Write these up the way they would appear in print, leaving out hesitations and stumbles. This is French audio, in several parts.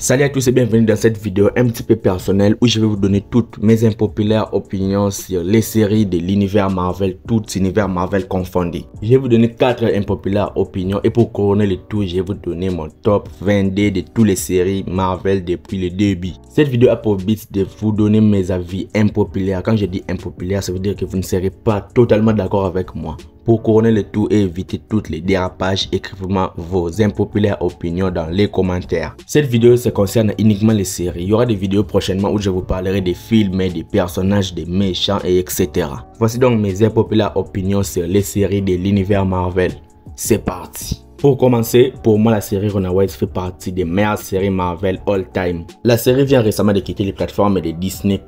Salut à tous et bienvenue dans cette vidéo un petit peu personnelle où je vais vous donner toutes mes impopulaires opinions sur les séries de l'univers Marvel, tout univers Marvel confondu. Je vais vous donner 4 impopulaires opinions et pour couronner le tout, je vais vous donner mon top 20 de toutes les séries Marvel depuis le début. Cette vidéo a pour but de vous donner mes avis impopulaires. Quand je dis impopulaire, ça veut dire que vous ne serez pas totalement d'accord avec moi. Pour couronner le tout et éviter toutes les dérapages, écrivez-moi vos impopulaires opinions dans les commentaires. Cette vidéo se concerne uniquement les séries. Il y aura des vidéos prochainement où je vous parlerai des films, des personnages, des méchants et etc. Voici donc mes impopulaires opinions sur les séries de l'univers Marvel. C'est parti. Pour commencer, pour moi la série Runaways fait partie des meilleures séries Marvel all time. La série vient récemment de quitter les plateformes de Disney+,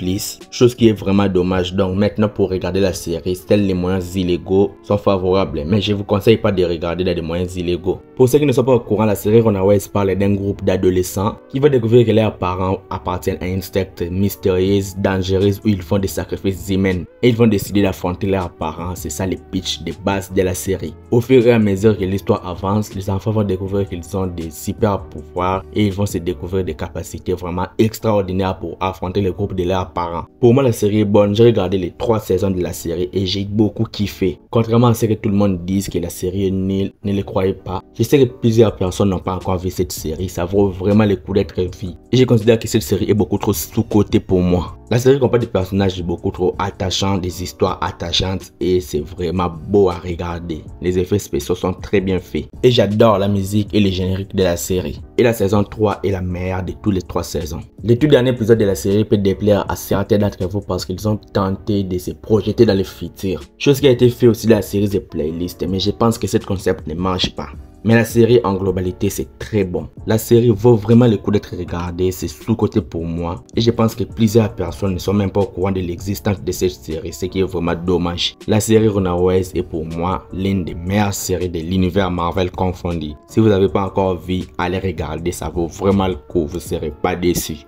chose qui est vraiment dommage. Donc maintenant pour regarder la série, seuls les moyens illégaux sont favorables. Mais je vous conseille pas de regarder dans des moyens illégaux. Pour ceux qui ne sont pas au courant, la série Runaways parle d'un groupe d'adolescents qui vont découvrir que leurs parents appartiennent à une secte mystérieuse, dangereuse où ils font des sacrifices humains. Et ils vont décider d'affronter leurs parents. C'est ça le pitch de base de la série. Au fur et à mesure que l'histoire avance, les enfants vont découvrir qu'ils ont des super pouvoirs et ils vont se découvrir des capacités vraiment extraordinaires pour affronter le groupe de leurs parents. Pour moi, la série est bonne. J'ai regardé les 3 saisons de la série et j'ai beaucoup kiffé. Contrairement à ce que tout le monde dise que la série est nulle, ne le croyez pas. Je sais que plusieurs personnes n'ont pas encore vu cette série. Ça vaut vraiment le coup d'être vu. Et je considère que cette série est beaucoup trop sous-cotée pour moi. La série comporte des personnages beaucoup trop attachants, des histoires attachantes et c'est vraiment beau à regarder. Les effets spéciaux sont très bien faits. Et j'adore la musique et les génériques de la série. Et la saison 3 est la meilleure de toutes les 3 saisons. Les tout derniers épisodes de la série peut déplaire à certains d'entre vous parce qu'ils ont tenté de se projeter dans le futur. Chose qui a été fait aussi dans la série The Playlist, mais je pense que ce concept ne marche pas. Mais la série en globalité c'est très bon. La série vaut vraiment le coup d'être regardée, c'est sous-côté pour moi. Et je pense que plusieurs personnes ne sont même pas au courant de l'existence de cette série, ce qui est vraiment dommage. La série Runaways est pour moi l'une des meilleures séries de l'univers Marvel confondu. Si vous n'avez pas encore vu, allez regarder, ça vaut vraiment le coup, vous ne serez pas déçus.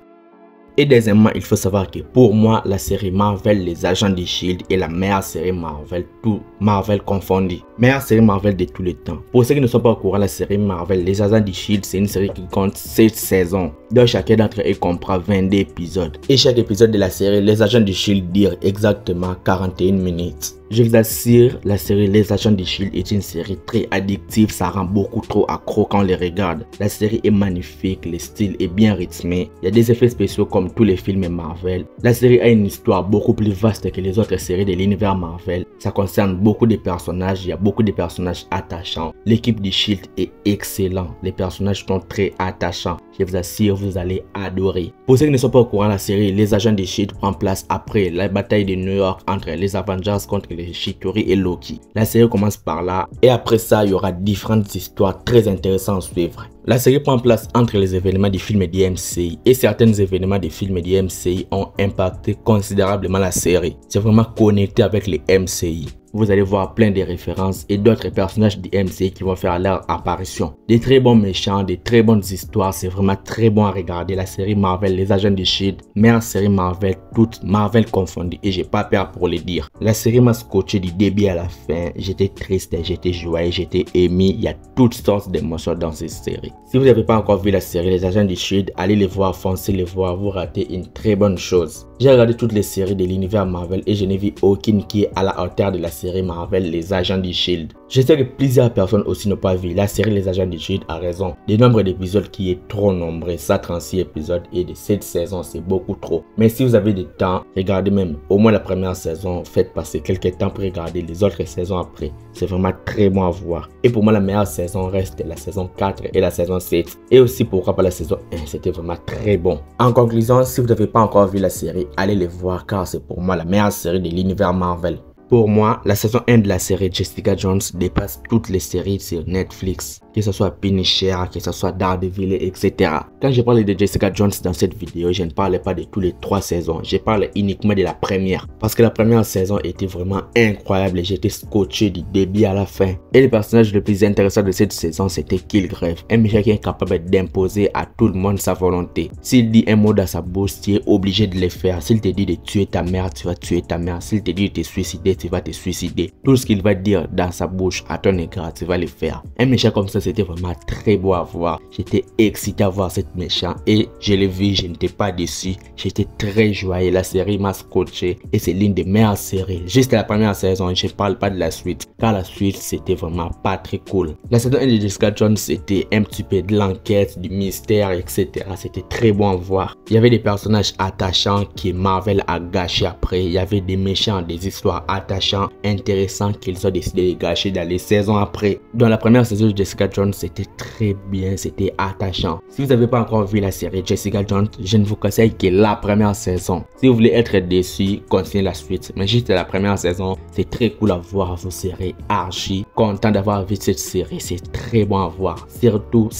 Et deuxièmement, il faut savoir que pour moi, la série Marvel, les agents de Shield est la meilleure série Marvel, tout Marvel confondu. Meilleure série Marvel de tous les temps. Pour ceux qui ne sont pas au courant, la série Marvel, les agents de Shield, c'est une série qui compte 7 saisons. Donc chacun d'entre eux comprend 22 épisodes. Et chaque épisode de la série, les agents de Shield dure exactement 41 minutes. Je vous assure, la série Les Agents de Shield est une série très addictive, ça rend beaucoup trop accro quand on les regarde. La série est magnifique, le style est bien rythmé, il y a des effets spéciaux comme tous les films Marvel. La série a une histoire beaucoup plus vaste que les autres séries de l'univers Marvel. Ça concerne beaucoup de personnages, il y a beaucoup de personnages attachants. L'équipe de Shield est excellente, les personnages sont très attachants. Je vous assure, vous allez adorer. Pour ceux qui ne sont pas au courant, la série Les Agents de Shield prend place après la bataille de New York entre les Avengers contre les Chitauri et Loki. La série commence par là et après ça, il y aura différentes histoires très intéressantes à suivre. La série prend place entre les événements des films du MCU et certains événements des films du MCU ont impacté considérablement la série. C'est vraiment connecté avec les MCU. Vous allez voir plein de références et d'autres personnages du MCU qui vont faire leur apparition. Des très bons méchants, des très bonnes histoires, c'est vraiment très bon à regarder. La série Marvel, les agents de Shield, meilleure série Marvel, toute Marvel confondue et j'ai pas peur pour le dire. La série m'a scotché du début à la fin, j'étais triste, j'étais joyeux, j'étais ému, il y a toutes sortes d'émotions dans cette série. Si vous n'avez pas encore vu la série Les Agents de Shield, allez les voir, foncez les voir, vous ratez une très bonne chose. J'ai regardé toutes les séries de l'univers Marvel et je n'ai vu aucune qui est à la hauteur de la série Marvel Les Agents de Shield. Je sais que plusieurs personnes aussi n'ont pas vu la série Les Agents de Shield a raison. Le nombre d'épisodes qui est trop nombreux, 136 épisodes et de 7 saisons, c'est beaucoup trop. Mais si vous avez du temps, regardez même au moins la première saison, faites passer quelques temps pour regarder les autres saisons après. C'est vraiment très bon à voir. Et pour moi, la meilleure saison reste la saison 4 et la saison 7. Et aussi pourquoi pas la saison 1, c'était vraiment très bon. En conclusion, si vous n'avez pas encore vu la série, allez les voir car c'est pour moi la meilleure série de l'univers Marvel. Pour moi, la saison 1 de la série Jessica Jones dépasse toutes les séries sur Netflix. Que ce soit Punisher, que ce soit Daredevil, etc. Quand je parle de Jessica Jones dans cette vidéo, je ne parle pas de toutes les 3 saisons. Je parle uniquement de la première. Parce que la première saison était vraiment incroyable et j'étais scotché du début à la fin. Et le personnage le plus intéressant de cette saison, c'était Kilgrave. Un méchant qui est capable d'imposer à tout le monde sa volonté. S'il dit un mot dans sa bouche, tu es obligé de le faire. S'il te dit de tuer ta mère, tu vas tuer ta mère. S'il te dit de te suicider, tu vas te suicider. Tout ce qu'il va dire dans sa bouche à ton égard, tu vas le faire. Un méchant comme ça, c'était vraiment très beau à voir. J'étais excité à voir cette méchant et je l'ai vu, je n'étais pas déçu. J'étais très joyeux. La série m'a scotché et c'est l'une des meilleures séries. Juste la première saison, je parle pas de la suite, car la suite c'était vraiment pas très cool. La saison 1 de Jessica Jones, c'était un petit peu de l'enquête, du mystère, etc. C'était très bon à voir. Il y avait des personnages attachants que Marvel a gâchés après. Il y avait des méchants, des histoires attachantes, intéressantes qu'ils ont décidé de gâcher dans les saisons après. Dans la première saison de Jessica Jones, c'était très bien, c'était attachant. Si vous n'avez pas encore vu la série Jessica Jones, je ne vous conseille que la première saison. Si vous voulez être déçu, continuez la suite. Mais juste la première saison, c'est très cool à voir. Vous serez archi content d'avoir vu cette série. C'est très bon à voir. Surtout,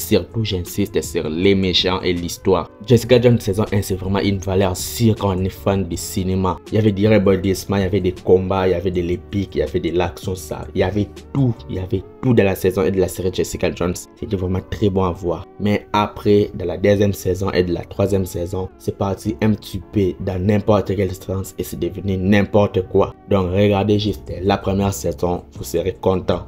j'insiste sur les méchants et l'histoire. Jessica Jones saison 1, c'est vraiment une valeur sûre quand on est fan du cinéma. Il y avait des rebondissements, il y avait des combats, il y avait de l'épique, il y avait de l'action, ça. Il y avait tout de la saison et de la série Jessica Jones. C'était vraiment très bon à voir. Mais après, dans la deuxième saison et de la troisième saison, c'est parti un petit peu dans n'importe quel sens et c'est devenu n'importe quoi. Donc regardez juste la première saison, vous serez content.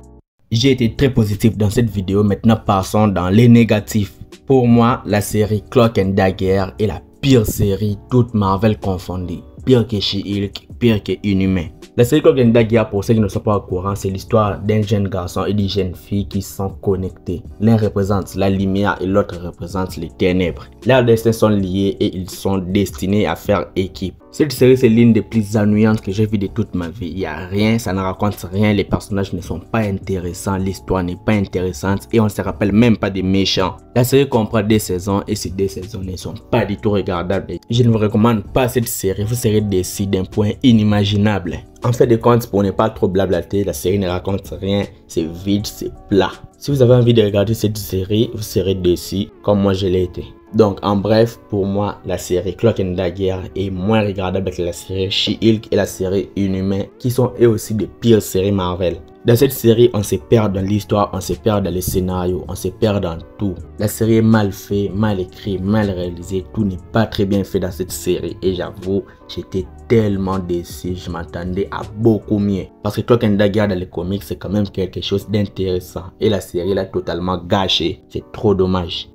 J'ai été très positif dans cette vidéo, maintenant passons dans les négatifs. Pour moi, la série Cloak and Dagger est la pire série, toute Marvel confondue. Pire que She-Hulk, pire que Inhumain. La série Cloak and Dagger, pour ceux qui ne sont pas au courant, c'est l'histoire d'un jeune garçon et d'une jeune fille qui sont connectés. L'un représente la lumière et l'autre représente les ténèbres. Leurs destins sont liés et ils sont destinés à faire équipe. Cette série, c'est l'une des plus ennuyantes que j'ai vues de toute ma vie. Il n'y a rien, ça ne raconte rien, les personnages ne sont pas intéressants, l'histoire n'est pas intéressante et on ne se rappelle même pas des méchants. La série comprend 2 saisons et ces 2 saisons ne sont pas du tout regardables. Je ne vous recommande pas cette série, vous serez déçus d'un point inimaginable. En fait de compte, pour ne pas trop blablater, la série ne raconte rien, c'est vide, c'est plat. Si vous avez envie de regarder cette série, vous serez déçus comme moi je l'ai été. Donc en bref, pour moi, la série Cloak and Dagger est moins regardable que la série She-Hulk et la série Inhumain, qui sont eux aussi des pires séries Marvel. Dans cette série, on se perd dans l'histoire, on se perd dans les scénarios, on se perd dans tout. La série est mal faite, mal écrite, mal réalisée, tout n'est pas très bien fait dans cette série. Et j'avoue, j'étais tellement déçu, je m'attendais à beaucoup mieux. Parce que Cloak and Dagger dans les comics, c'est quand même quelque chose d'intéressant. Et la série l'a totalement gâché, c'est trop dommage.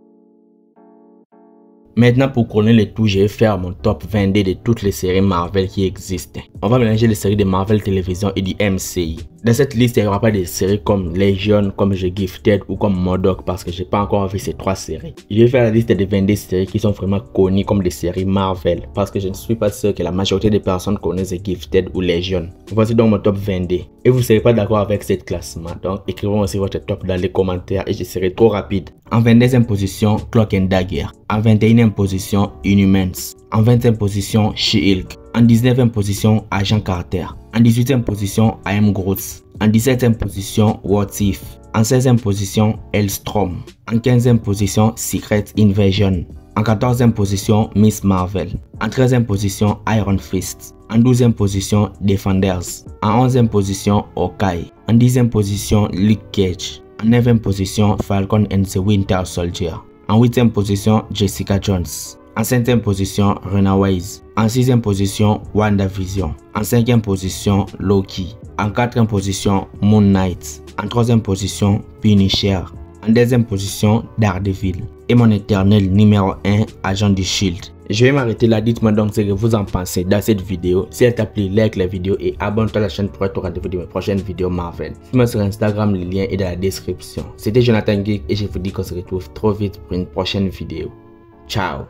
Maintenant, pour couronner le tout, je vais faire mon top 22 de toutes les séries Marvel qui existent. On va mélanger les séries de Marvel Télévision et du MCU. Dans cette liste, il n'y aura pas des séries comme Legion, comme The Gifted ou comme MODOK parce que j'ai pas encore vu ces 3 séries. Je vais faire la liste des 22 séries qui sont vraiment connues comme des séries Marvel parce que je ne suis pas sûr que la majorité des personnes connaissent The Gifted ou Legion. Voici donc mon top 22. Et vous ne serez pas d'accord avec cette classement, donc écrivez aussi votre top dans les commentaires et je serai trop rapide. En 22e position, Cloak and Dagger. En 21e position, Inhumans. En 20e position, She-Hulk. En 19e position, Agent Carter. En 18e position, I Am Groot. En 17e position, What If. En 16e position, Hellstrom. En 15e position, Secret Invasion. En 14e position, Miss Marvel. En 13e position, Iron Fist. En 12e position, Defenders. En 11e position, Hawkeye. En 10e position, Luke Cage. En 9e position, Falcon and the Winter Soldier. En 8e position, Jessica Jones. En 7e position, Runaways. En 6e position, WandaVision. En 5e position, Loki. En 4e position, Moon Knight. En 3e position, Punisher. En 2e position, Daredevil. Et mon éternel numéro 1, Agent du Shield. Je vais m'arrêter là, dites-moi donc ce que vous en pensez dans cette vidéo. Si elle t'a plu, like la vidéo et abonne-toi à la chaîne pour être au rendez-vous de mes prochaines vidéos Marvel. Suis-moi sur Instagram, le lien est dans la description. C'était Jonathan Geek et je vous dis qu'on se retrouve trop vite pour une prochaine vidéo. Ciao.